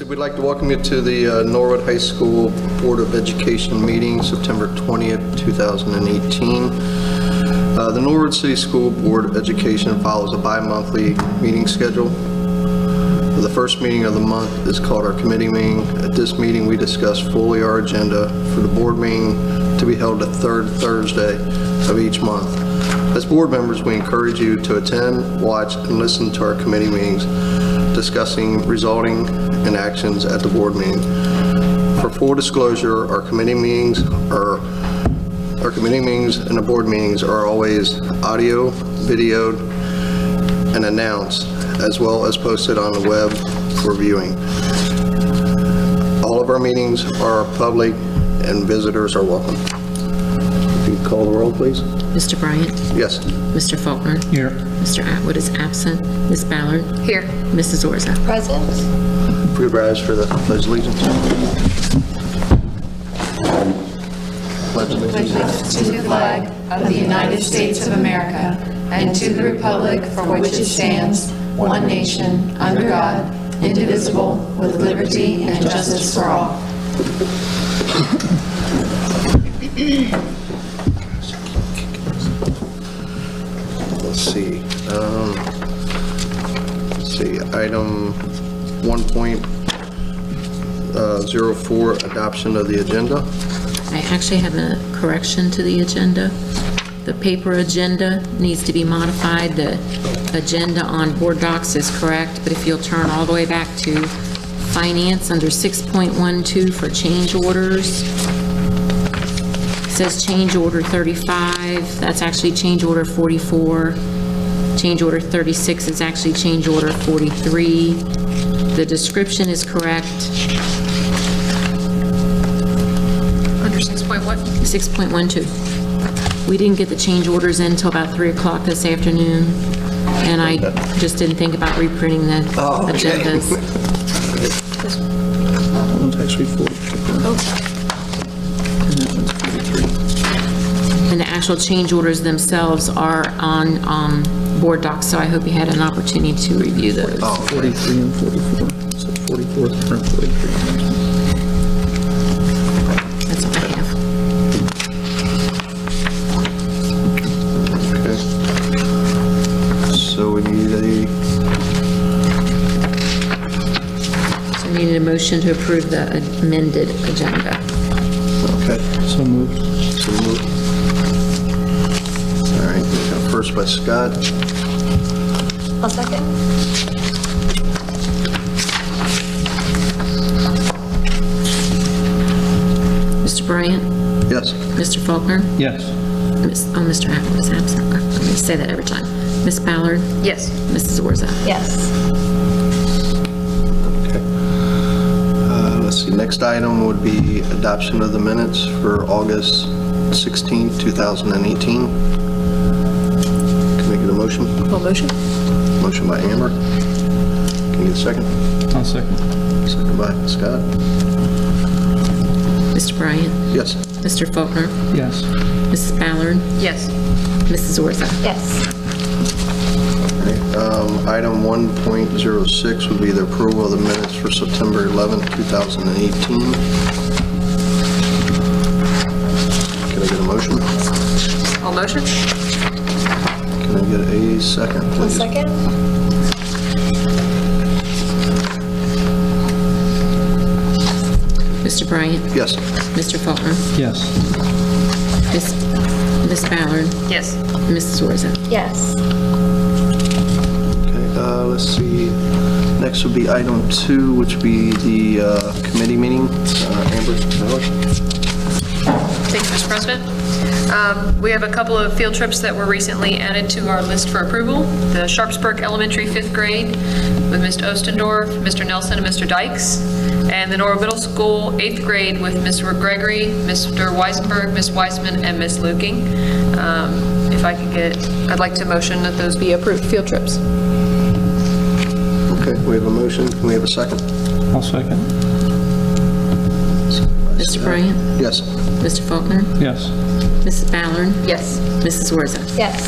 So we'd like to welcome you to the Norwood High School Board of Education meeting, September 20th, 2018. The Norwood City School Board of Education follows a bi-monthly meeting schedule. The first meeting of the month is called our committee meeting. At this meeting, we discuss fully our agenda for the board meeting to be held the third Thursday of each month. As board members, we encourage you to attend, watch, and listen to our committee meetings, discussing resulting and actions at the board meeting. For full disclosure, our committee meetings and the board meetings are always audio, videoed, and announced, as well as posted on the web for viewing. All of our meetings are public and visitors are welcome. If you could call the roll, please. Mr. Bryant? Yes. Mr. Faulkner? Here. Mr. Atwood is absent. Ms. Ballard? Here. Mrs. Orza? Present. Please rise for the Pledge of Allegiance. Pledge of Allegiance. To the flag of the United States of America and to the republic for which it stands, one nation, under God, indivisible, with liberty and justice for all. Let's see, item 1.04, adoption of the agenda. I actually have a correction to the agenda. The paper agenda needs to be modified. The agenda on board docs is correct, but if you'll turn all the way back to finance under 6.12 for change orders. It says change order 35, that's actually change order 44. Change order 36 is actually change order 43. The description is correct. Under 6.1? 6.12. We didn't get the change orders in until about 3 o'clock this afternoon, and I just didn't think about reprinting the agendas. That one's actually 44. And that one's 43. And the actual change orders themselves are on board docs, so I hope you had an opportunity to review those. 43 and 44. So 44 and 43. That's all I have. Okay. So we need So I needed a motion to approve the amended agenda. okay, So moved. so moved. All right, first by Scott. I'll second. Mr. Bryant? Yes. Mr. Faulkner? Yes. Mr. Atwood is absent. I'm going to say that every time. Ms. Ballard? Yes. Mrs. Orza? Yes. Okay. Let's see, next item would be adoption of the minutes for August 16th, 2018. Can I get a motion? Full motion? Motion by Amber. Can you get a second? I'll second. Second by Scott. Mr. Bryant? Yes. Mr. Faulkner? Yes. Mrs. Ballard? Yes. Mrs. Orza? Yes. Item 1.06 would be the approval of the minutes for September 11th, 2018. Can I get a motion? Full motion? Can I get a second, I'll please? second. Mr. Bryant? Yes. Mr. Faulkner? Yes. Miss Ballard? Yes. Mrs. Orza? Yes. Okay, let's see. Next would be item 2, which would be the committee meeting. Amber, Miller? Thank you, Mr. President. We have a couple of field trips that were recently added to our list for approval. The Sharpsburg Elementary 5th grade with Mr. Ostendorf, Mr. Nelson, and Mr. Dykes. And the Norwood Middle School 8th grade with Mr. Gregory, Mr. Weisenberg, Ms. Weisman, and Ms. Luking. If I could get, I'd like to motion that those be approved field trips. Okay, we have a motion. Can we have a second? I'll second. Mr. Bryant? Yes. Mr. Faulkner? Yes. Mrs. Ballard? Yes. Mrs. Orza? Yes.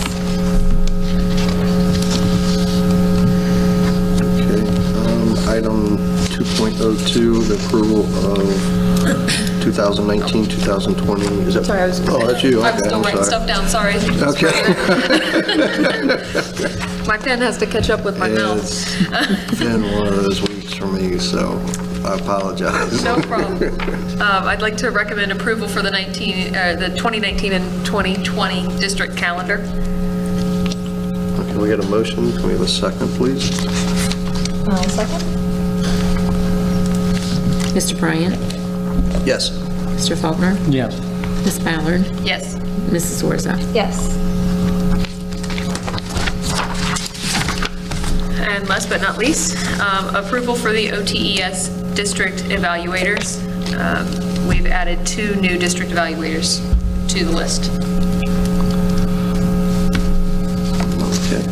Okay, item 2. 3.02, the approval of 2019, 2020, is that? Sorry, I was. Oh, that's you, okay, I'm still I'm writing sorry. stuff down, sorry. Okay. My pen has to catch up with my mouth. It's been one of those weeks for me, so I apologize. No problem. I'd like to recommend approval for the 2019 and 2020 district calendar. Can we get a motion? Can we have a second, please? Second? Mr. Bryant? Yes. Mr. Faulkner? Yes. Ms. Ballard? Yes. Mrs. Warza? Yes. And last but not least, approval for the OTES district evaluators. We've added 2 new district evaluators to the list. Okay.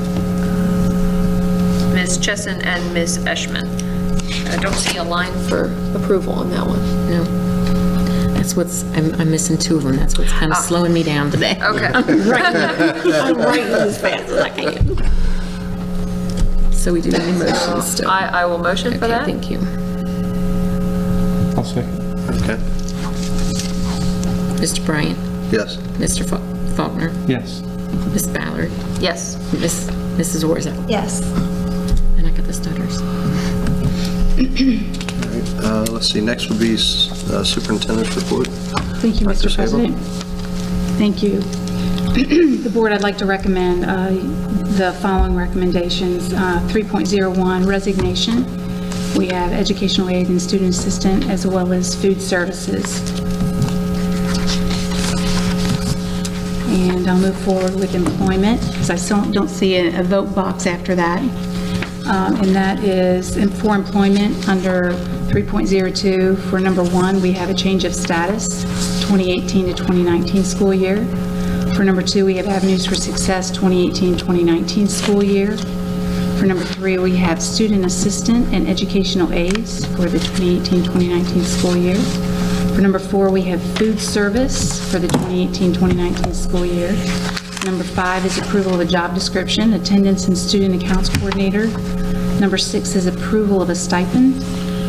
Ms. Chesson and Ms. Eschman. I don't see a line for approval on that one. No. That's what's, I'm missing 2 of them. That's what's kind of slowing me down today. Okay. I'm writing as fast as I can. So we do need motions still. I will motion for Okay, that. thank you. I'll second. Okay. Mr. Bryant? Yes. Mr. Faulkner? Yes. Ms. Ballard? Yes. Mrs. Warza? Yes. And I got the stutters. All right. Let's see, next would be superintendent's report. Thank you, Dr. Mr. Sabo? President. Thank you. The board, I'd like to recommend the following recommendations. 3.01, resignation. We have educational aid and student assistant, as well as food services. And I'll move forward with employment, because I still don't see a vote box after that. And that is for employment under 3.02. For number 1, we have a change of status, 2018 to 2019 school year. For number 2, we have avenues for success, 2018-2019 school year. For number 3, we have student assistant and educational aides for the 2018-2019 school year. For number 4, we have food service for the 2018-2019 school year. Number 5 is approval of a job description, attendance and student accounts coordinator. Number 6 is approval of a stipend.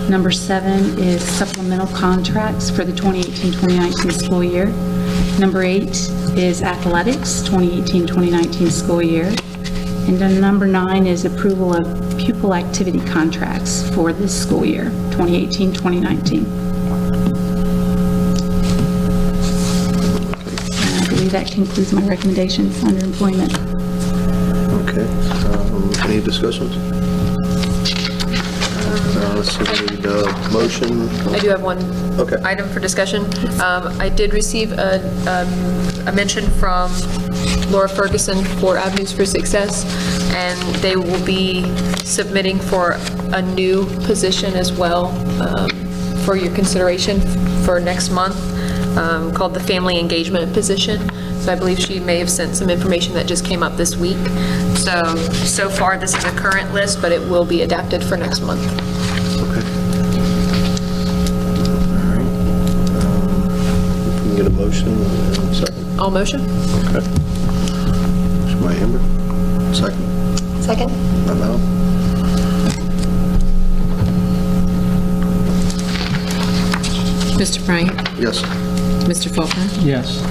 Number 7 is supplemental contracts for the 2018-2019 school year. Number 8 is athletics, 2018-2019 school year. And then number 9 is approval of pupil activity contracts for this school year, 2018-2019. And I believe that concludes my recommendations under employment. Okay. Any discussions? Let's see, we need a motion. I do have one Okay. item for discussion. I did receive a mention from Laura Ferguson for Avenues for Success, and they will be submitting for a new position as well for your consideration for next month, called the Family Engagement position. So I believe she may have sent some information that just came up this week. So far, this is a current list, but it will be adapted for next month. Okay. All right. If we can get a motion and a second. All motion? Okay. Motion by Amber. Second. Second? By Val. Mr. Bryant? Yes. Mr. Faulkner? Yes.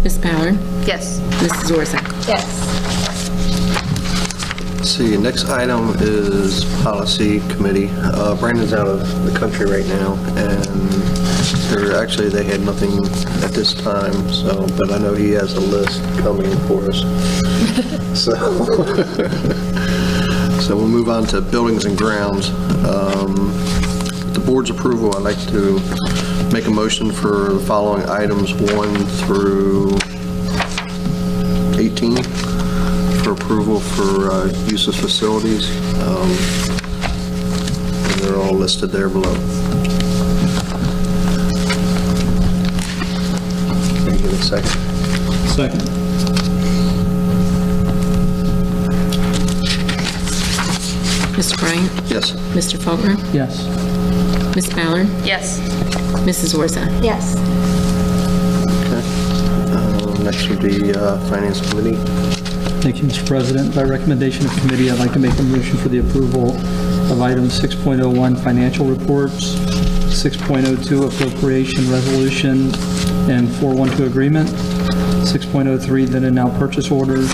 Ms. Ballard? Yes. Mrs. Warza? Yes. Let's see, next item is policy committee. Brandon's out of the country right now, and they had nothing at this time, so, but I know he has a list coming for us. So, so we'll move on to buildings and grounds. With the board's approval, I'd like to make a motion for the following items 1 through 18 for approval for use of facilities. And they're all listed there below. Can you give it a second? Second. Mr. Bryant? Yes. Mr. Faulkner? Yes. Ms. Ballard? Yes. Mrs. Warza? Yes. Okay. Next would be Finance Committee. Thank you, Mr. President. By recommendation of committee, I'd like to make a motion for the approval of items 6.01 financial reports, 6.02 appropriation resolution and 412 agreement, 6.03 then and now purchase orders,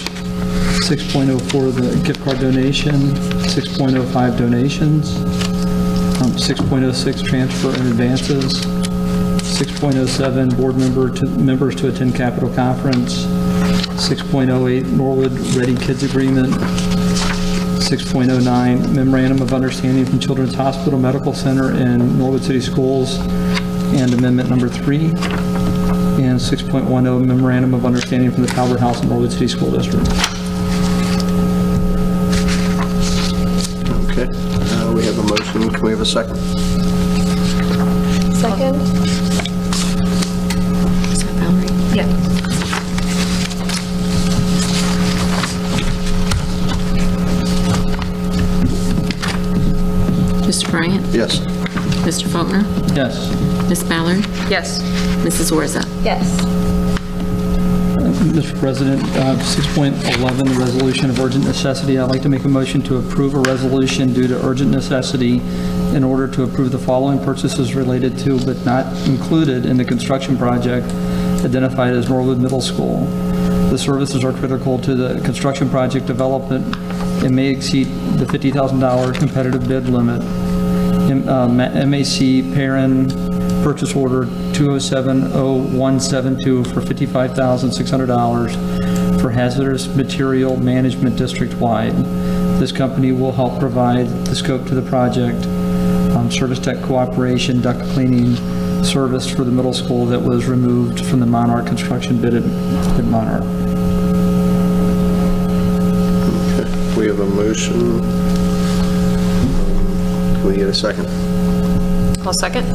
6.04 the gift card donation, 6.05 donations, 6.06 transfer and advances, 6.07 board members to attend Capitol Conference, 6.08 Norwood Ready Kids Agreement, 6.09 Memorandum of Understanding from Children's Hospital Medical Center and Norwood City Schools, and Amendment Number 3, and 6.10 Memorandum of Understanding from the Talbot House and Norwood City School District. Okay, we have a motion. Can we have a second? Second? Is that Valerie? Yeah. Mr. Bryant? Yes. Mr. Faulkner? Yes. Ms. Ballard? Yes. Mrs. Orza? Yes. Mr. President, 6.11, the resolution of urgent necessity. I'd like to make a motion to approve a resolution due to urgent necessity in order to approve the following purchases related to but not included in the construction project identified as Norwood Middle School. The services are critical to the construction project development and may exceed the $50,000 competitive bid limit. MAC Perrin Purchase Order 2070172 for $55,600 for hazardous material management district-wide. This company will help provide the scope to the project, service tech cooperation, duct cleaning service for the middle school that was removed from the Monarch construction bid at Monarch. Okay, we have a motion. Can we get a second? I'll second.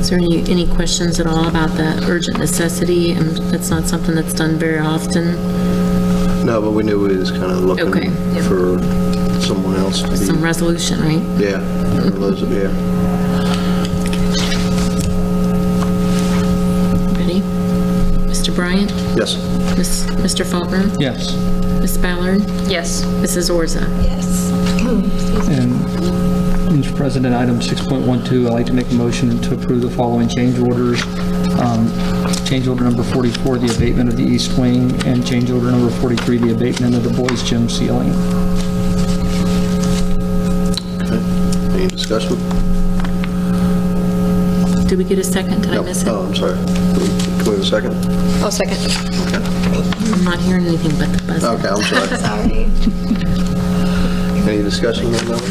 Is there any questions at all about the urgent necessity? And that's not something that's done very often. No, but we knew we was kind of looking Okay. for someone else to be. Some resolution, right? Yeah, for those of you. Ready? Mr. Bryant? Yes. Mr. Faulkner? Yes. Ms. Ballard? Yes. Mrs. Orza? Yes. And Mr. President, item 6.12, I'd like to make a motion to approve the following change orders. Change order number 44, the abatement of the east wing, and change order number 43, the abatement of the boys' gym ceiling. Okay. Any discussion? Did we get a second? Did I No. miss it? Oh, I'm sorry. Can we have a second? I'll second. I'm not hearing anything but the buzzer. Okay, I'm sorry. Sorry. Any discussion on that one?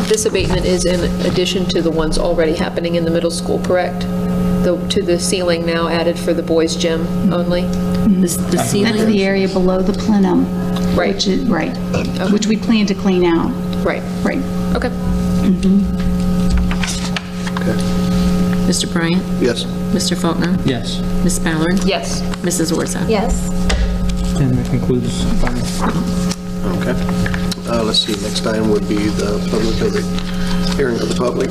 This abatement is in addition to the ones already happening in the middle school, correct? To the ceiling now added for the boys' gym only? The That's the ceiling? area below the plenum. Right. Which is, right, which we plan to clean out. Right. Right. Okay. Okay. Mr. Bryant? Yes. Mr. Faulkner? Yes. Ms. Ballard? Yes. Mrs. Orza? Yes. And that concludes. Okay. Let's see, next item would be the hearing of the public.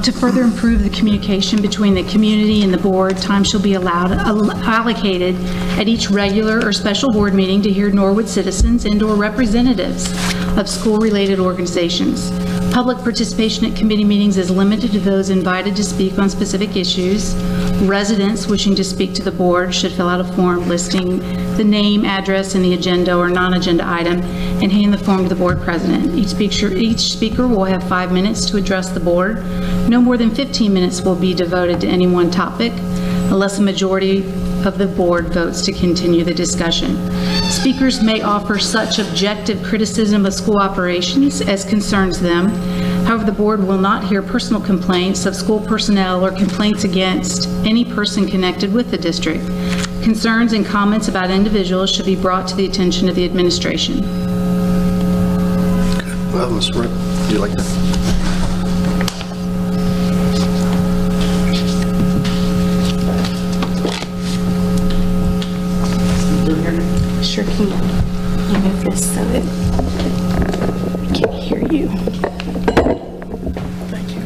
To further improve the communication between the community and the board, time shall be allocated at each regular or special board meeting to hear Norwood citizens and/or representatives of school-related organizations. Public participation at committee meetings is limited to those invited to speak on specific issues. Residents wishing to speak to the board should fill out a form listing the name, address, and the agenda or non-agenda item, and hand the form to the board president. Each speaker will have 5 minutes to address the board. No more than 15 minutes will be devoted to any one topic, unless a majority of the board votes to continue the discussion. Speakers may offer such objective criticism of school operations as concerns them. However, the board will not hear personal complaints of school personnel or complaints against any person connected with the district. Concerns and comments about individuals should be brought to the attention of the administration. Well, Ms. Rick, would you like to? Sure can. I'll move this so that I can hear you. Thank you.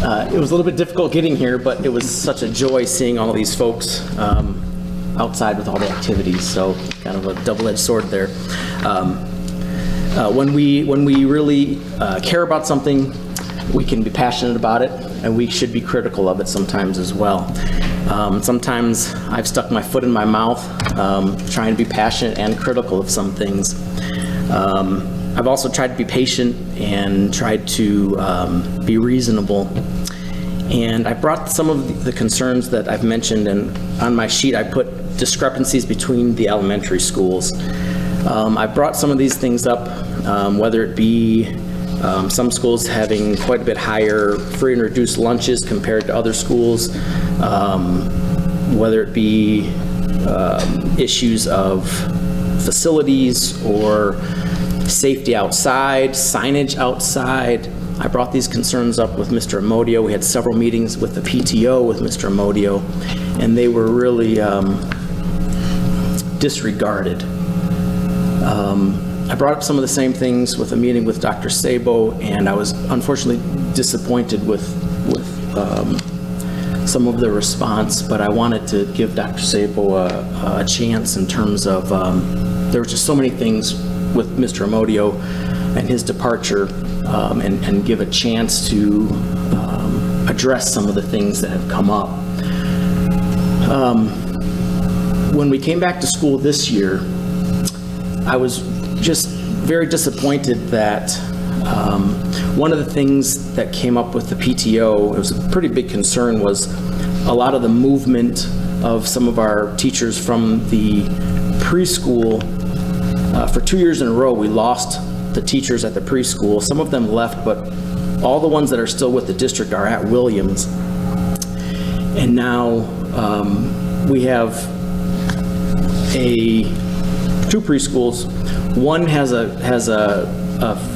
It was a little bit difficult getting here, but it was such a joy seeing all these folks outside with all the activities, so kind of a double-edged sword there. When we really care about something, we can be passionate about it, and we should be critical of it sometimes as well. Sometimes I've stuck my foot in my mouth trying to be passionate and critical of some things. I've also tried to be patient and tried to be reasonable. And I brought some of the concerns that I've mentioned, and on my sheet I put discrepancies between the elementary schools. I brought some of these things up, whether it be some schools having quite a bit higher free and reduced lunches compared to other schools, whether it be issues of facilities or safety outside, signage outside. I brought these concerns up with Mr. Amodio. We had several meetings with the PTO with Mr. Amodio, and they were really disregarded. I brought up some of the same things with a meeting with Dr. Sabo, and I was unfortunately disappointed with some of the response, but I wanted to give Dr. Sabo a chance in terms of, there were just so many things with Mr. Amodio and his departure, and give a chance to address some of the things that have come up. When we came back to school this year, I was just very disappointed that one of the things that came up with the PTO, it was a pretty big concern, was a lot of the movement of some of our teachers from the preschool. For 2 years in a row, we lost the teachers at the preschool. Some of them left, but all the ones that are still with the district are at Williams. And now we have two preschools. One has a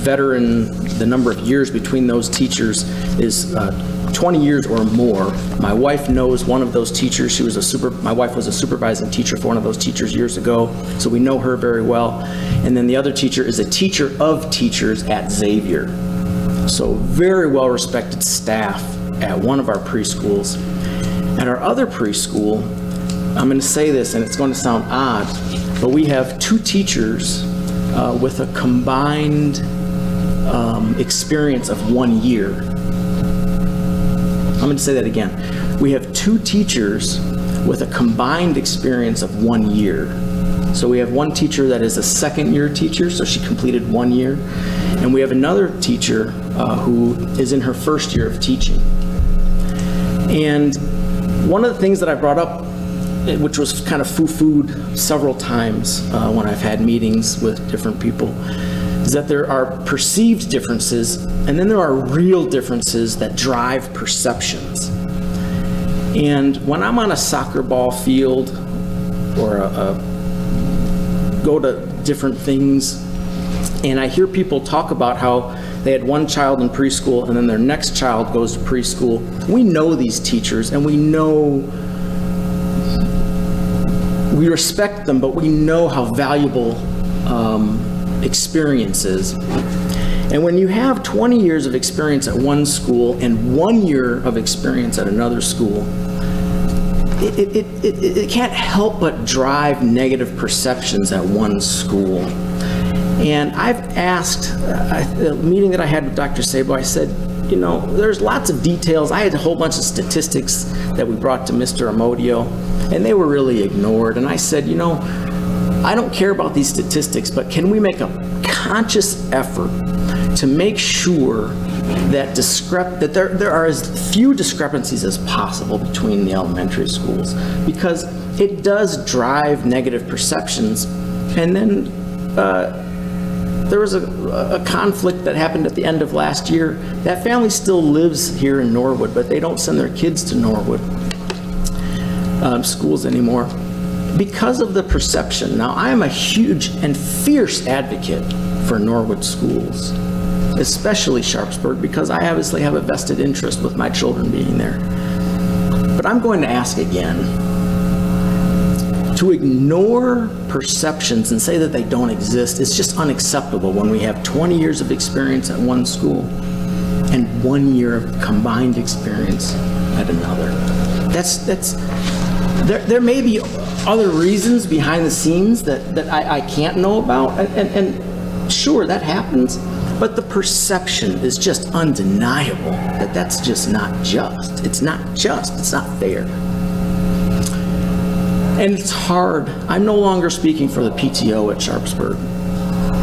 veteran, the number of years between those teachers is 20 years or more. My wife knows one of those teachers. My wife was a supervising teacher for one of those teachers years ago, so we know her very well. And then the other teacher is a teacher of teachers at Xavier. So very well-respected staff at one of our preschools. At our other preschool, I'm going to say this, and it's going to sound odd, but we have two teachers with a combined experience of 1 year. I'm going to say that again. We have two teachers with a combined experience of 1 year. So we have one teacher that is a second-year teacher, so she completed 1 year, and we have another teacher who is in her first year of teaching. And one of the things that I brought up, which was kind of foo-fooed several times when I've had meetings with different people, is that there are perceived differences, and then there are real differences that drive perceptions. And when I'm on a soccer ball field or go to different things, and I hear people talk about how they had one child in preschool and then their next child goes to preschool, we know these teachers, and we respect them, but we know how valuable experience is. And when you have 20 years of experience at one school and 1 year of experience at another school, it can't help but drive negative perceptions at one school. And I've asked, the meeting that I had with Dr. Sabo, I said, you know, there's lots of details. I had a whole bunch of statistics that we brought to Mr. Amodio, and they were really ignored. And I said, you know, I don't care about these statistics, but can we make a conscious effort to make sure that there are as few discrepancies as possible between the elementary schools, because it does drive negative perceptions. And then there was a conflict that happened at the end of last year. That family still lives here in Norwood, but they don't send their kids to Norwood schools anymore because of the perception. Now, I am a huge and fierce advocate for Norwood schools, especially Sharpsburg, because I obviously have a vested interest with my children being there. But I'm going to ask again, to ignore perceptions and say that they don't exist is just unacceptable when we have 20 years of experience at one school. and 1 year of combined experience at another. There may be other reasons behind the scenes that I can't know about, and sure, that happens, but the perception is just undeniable that that's just not just. It's not just, it's not fair. And it's hard. I'm no longer speaking for the PTO at Sharpsburg,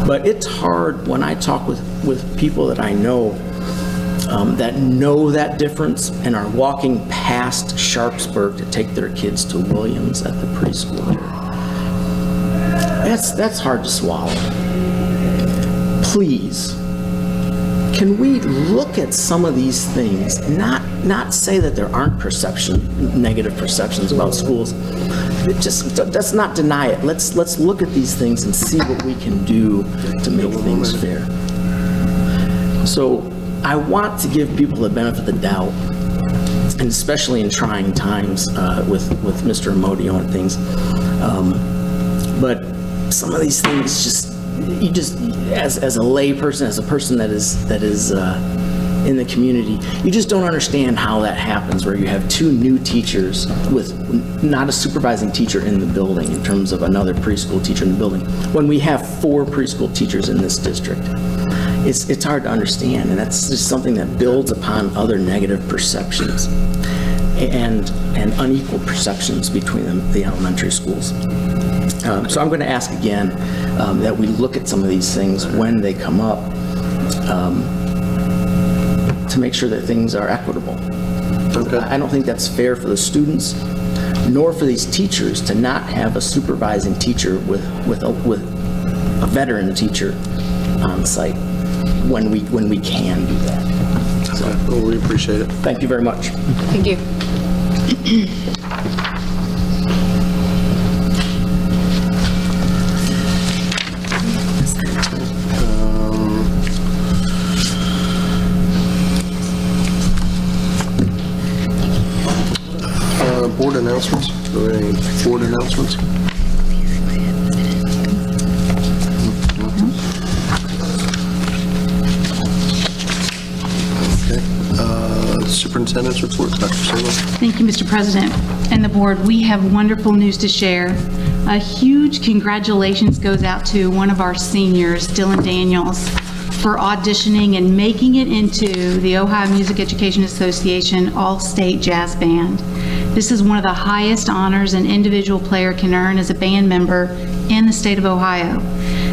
but it's hard when I talk with people that I know that difference and are walking past Sharpsburg to take their kids to Williams at the preschool. That's hard to swallow. Please, can we look at some of these things, not say that there aren't negative perceptions about schools. Let's not deny it. Let's look at these things and see what we can do to make things fair. So I want to give people the benefit of the doubt, and especially in trying times with Mr. Amodio and things. But some of these things you just as a lay person, as a person that is in the community, you just don't understand how that happens, where you have two new teachers with not a supervising teacher in the building in terms of another preschool teacher in the building, when we have 4 preschool teachers in this district. It's hard to understand, and that's just something that builds upon other negative perceptions and unequal perceptions between the elementary schools. So I'm going to ask again that we look at some of these things when they come up to make sure that things are equitable. Okay. I don't think that's fair for the students, nor for these teachers to not have a supervising teacher with a veteran teacher on site when we can do that. So, Well, we appreciate it. thank you very much. Thank you. Board announcements? Are there any board announcements? Okay. Superintendent's report, Dr. Silva. Thank you, Mr. President and the board. We have wonderful news to share. A huge congratulations goes out to one of our seniors, Dylan Daniels, for auditioning and making it into the Ohio Music Education Association All-State Jazz Band. This is one of the highest honors an individual player can earn as a band member in the state of Ohio.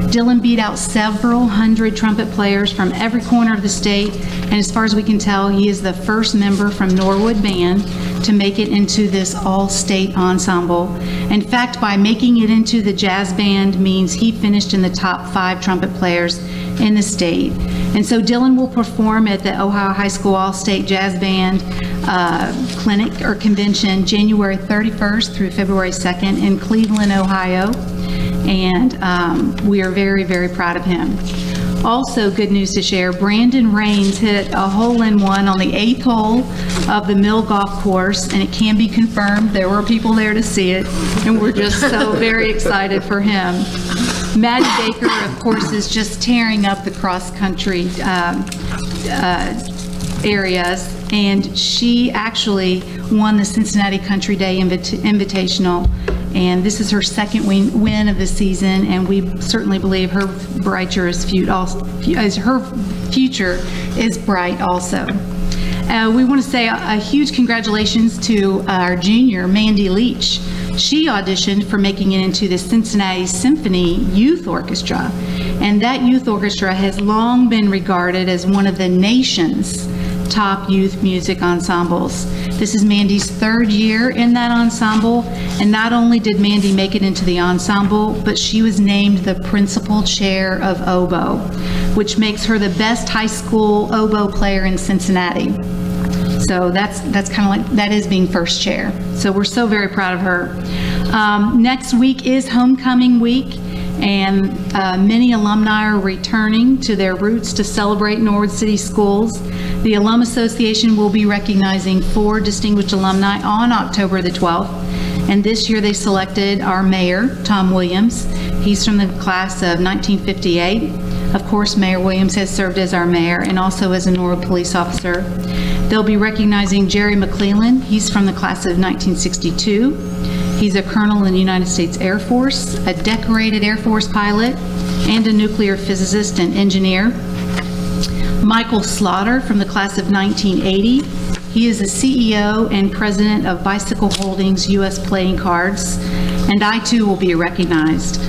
Dylan beat out several hundred trumpet players from every corner of the state, and as far as we can tell, he is the first member from Norwood Band to make it into this all-state ensemble. In fact, by making it into the jazz band means he finished in the top 5 trumpet players in the state. And so Dylan will perform at the Ohio High School All-State Jazz Band clinic or convention January 31st through February 2nd in Cleveland, Ohio. And we are very, very proud of him. Also, good news to share, Brandon Raines hit a hole-in-one on the 8th hole of the Mill Golf Course, and it can be confirmed. There were people there to see it, and we're just so very excited for him. Maddie Baker, of course, is just tearing up the cross-country areas, and she actually won the Cincinnati Country Day Invitational, and this is her second win of the season, and we certainly believe her future is bright also. We want to say a huge congratulations to our junior, Mandy Leach. She auditioned for making it into the Cincinnati Symphony Youth Orchestra, and that youth orchestra has long been regarded as one of the nation's top youth music ensembles. This is Mandy's 3rd year in that ensemble, and not only did Mandy make it into the ensemble, but she was named the principal chair of oboe, which makes her the best high school oboe player in Cincinnati. So that's kind of like, that is being first chair. So we're so very proud of her. Next week is homecoming week, and many alumni are returning to their roots to celebrate Norwood City Schools. The Alum Association will be recognizing 4 distinguished alumni on October the 12th, and this year they selected our mayor, Tom Williams. He's from the class of 1958. Of course, Mayor Williams has served as our mayor and also as a Norwood police officer. They'll be recognizing Jerry McClellan. He's from the class of 1962. He's a colonel in the United States Air Force, a decorated Air Force pilot, and a nuclear physicist and engineer. Michael Slaughter from the class of 1980. He is the CEO and president of Bicycle Holdings U.S. Playing Cards, and I too will be recognized.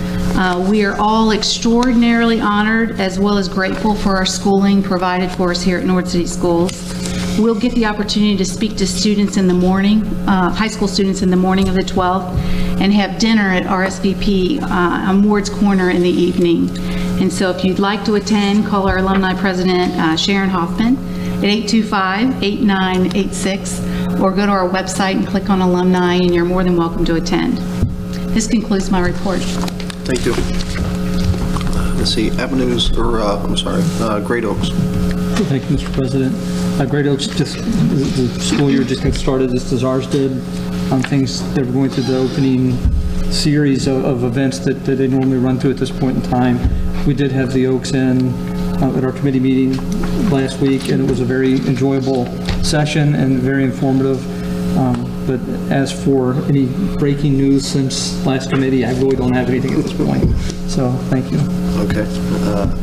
We are all extraordinarily honored as well as grateful for our schooling provided for us here at Norwood City Schools. We'll get the opportunity to speak to students in the morning, high school students in the morning of the 12th, and have dinner at RSVP on Ward's Corner in the evening. And so if you'd like to attend, call our alumni president, Sharon Hoffman, at 825-8986, or go to our website and click on alumni, and you're more than welcome to attend. This concludes my report. Thank you. Let's see, Great Oaks. Thank you, Mr. President. Great Oaks, the school year just got started just as ours did. Things, they were going through the opening series of events that they normally run through at this point in time. We did have the Oaks in at our committee meeting last week, and it was a very enjoyable session and very informative. But as for any breaking news since last committee, I really don't have anything at this point. So, thank you. Okay.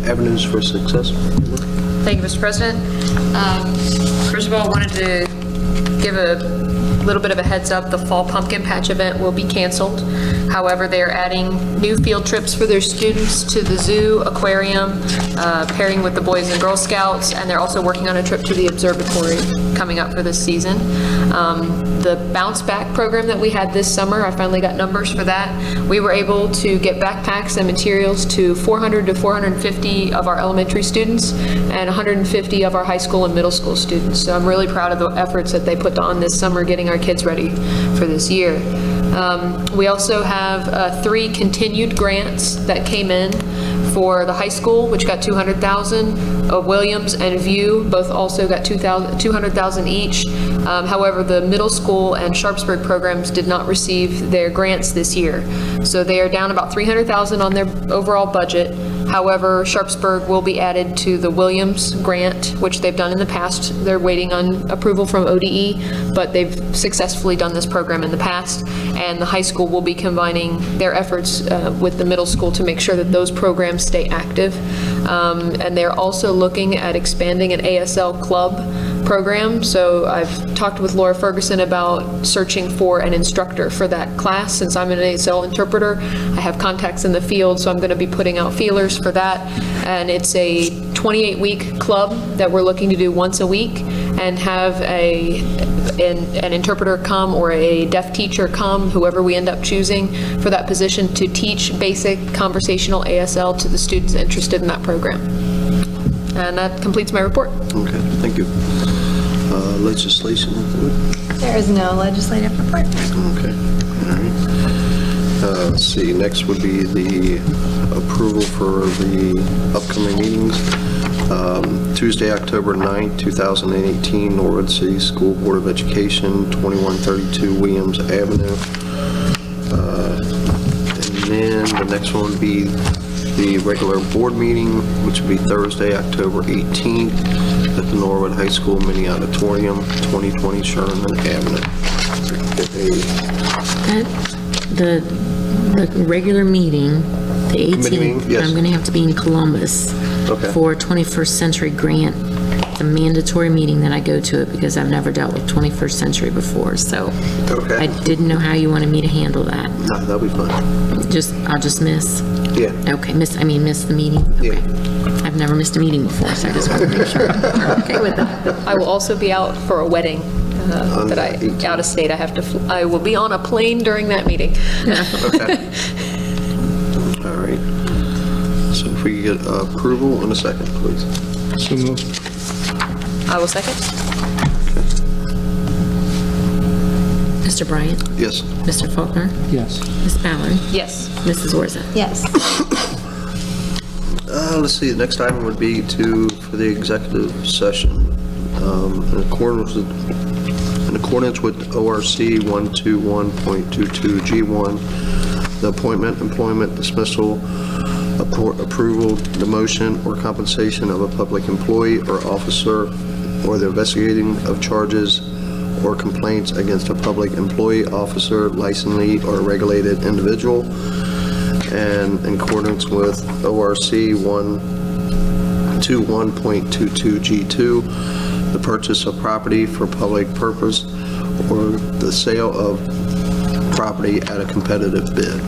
Avenues for success. Thank you, Mr. President. First of all, I wanted to give a little bit of a heads up. The Fall Pumpkin Patch event will be canceled. However, they are adding new field trips for their students to the zoo, aquarium, pairing with the Boys and Girl Scouts, and they're also working on a trip to the observatory coming up for this season. The Bounce Back program that we had this summer, I finally got numbers for that. We were able to get backpacks and materials to 400 to 450 of our elementary students and 150 of our high school and middle school students. So I'm really proud of the efforts that they put on this summer getting our kids ready for this year. We also have 3 continued grants that came in for the high school, which got $200,000. Williams and View both also got $200,000 each. However, the middle school and Sharpsburg programs did not receive their grants this year. So they are down about $300,000 on their overall budget. However, Sharpsburg will be added to the Williams grant, which they've done in the past. They're waiting on approval from ODE, but they've successfully done this program in the past. And the high school will be combining their efforts with the middle school to make sure that those programs stay active. And they're also looking at expanding an ASL club program. So I've talked with Laura Ferguson about searching for an instructor for that class. Since I'm an ASL interpreter, I have contacts in the field, so I'm going to be putting out feelers for that. And it's a 28-week club that we're looking to do once a week and have an interpreter come or a deaf teacher come, whoever we end up choosing for that position, to teach basic conversational ASL to the students interested in that program. And that completes my report. Okay, thank you. Legislation. There is no legislative report. Okay, all right. Let's see, next would be the approval for the upcoming meetings. Tuesday, October 9th, 2018, Norwood City School Board of Education, 2132 Williams Avenue. And then the next one would be the regular board meeting, which would be Thursday, October 18th at the Norwood High School Mini Auditorium, 2020 Sherman Avenue. The regular meeting, the Committee meeting, 18th, yes. I'm going to have to be in Columbus Okay. for 21st Century Grant. It's a mandatory meeting that I go to it because I've never dealt with 21st Century before, so Okay. I didn't know how you wanted me to handle that. No, that'll be fine. I'll just miss? Yeah. Okay, miss the meeting? Yeah. Okay. I've never missed a meeting before, so I just want to make sure you're okay with that. I will also be out for a wedding that out of state. I will be on a plane during that meeting. Okay. All right. So if we get approval in a second, please. So moved. I will second. Mr. Bryant? Yes. Mr. Faulkner? Yes. Ms. Ballard? Yes. Mrs. Orza? Yes. Let's see, the next item would be for the executive session. In accordance with ORC 121.22G1, the appointment, employment, dismissal, approval, demotion, or compensation of a public employee or officer, or the investigating of charges or complaints against a public employee, officer, licensee, or regulated individual, and in accordance with ORC 121.22G2, the purchase of property for public purpose or the sale of property at a competitive bid.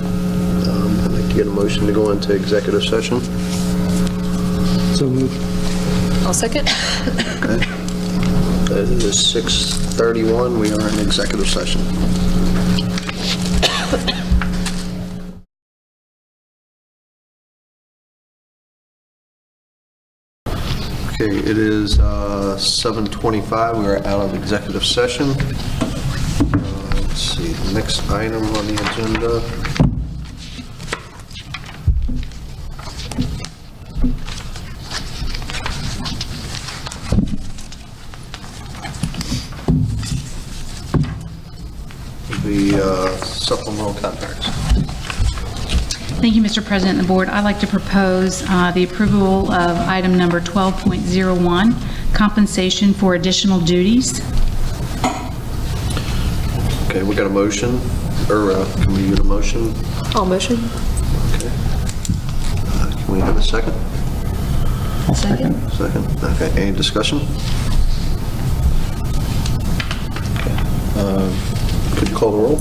I'd like to get a motion to go into executive session. So moved. I'll second. Okay. It is 6:31. We are in executive session. Okay, it is 7:25. We are out of executive session. Let's see, the next item on the agenda. The supplemental contracts. Thank you, Mr. President and the Board. I'd like to propose the approval of item number 12.01, compensation for additional duties. Okay, we got a motion, or can we get a motion? All motion. Okay. Can we have a second? I'll second. Second, okay, any discussion? Okay. Could you call the roll?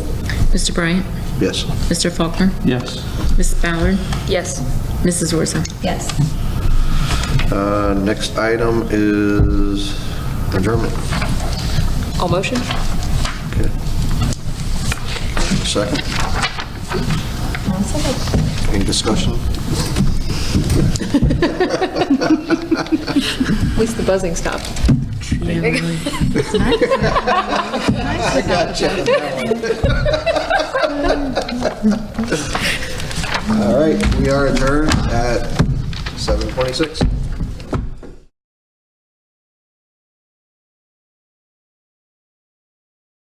Mr. Bryant? Yes. Mr. Faulkner? Yes. Mrs. Ballard? Yes. Mrs. Orza? Yes. Next item is adjournment. All motion. Okay. Second? Any discussion? At least the buzzing stopped. Yeah, really. I got you. All right, we are adjourned at 7:26.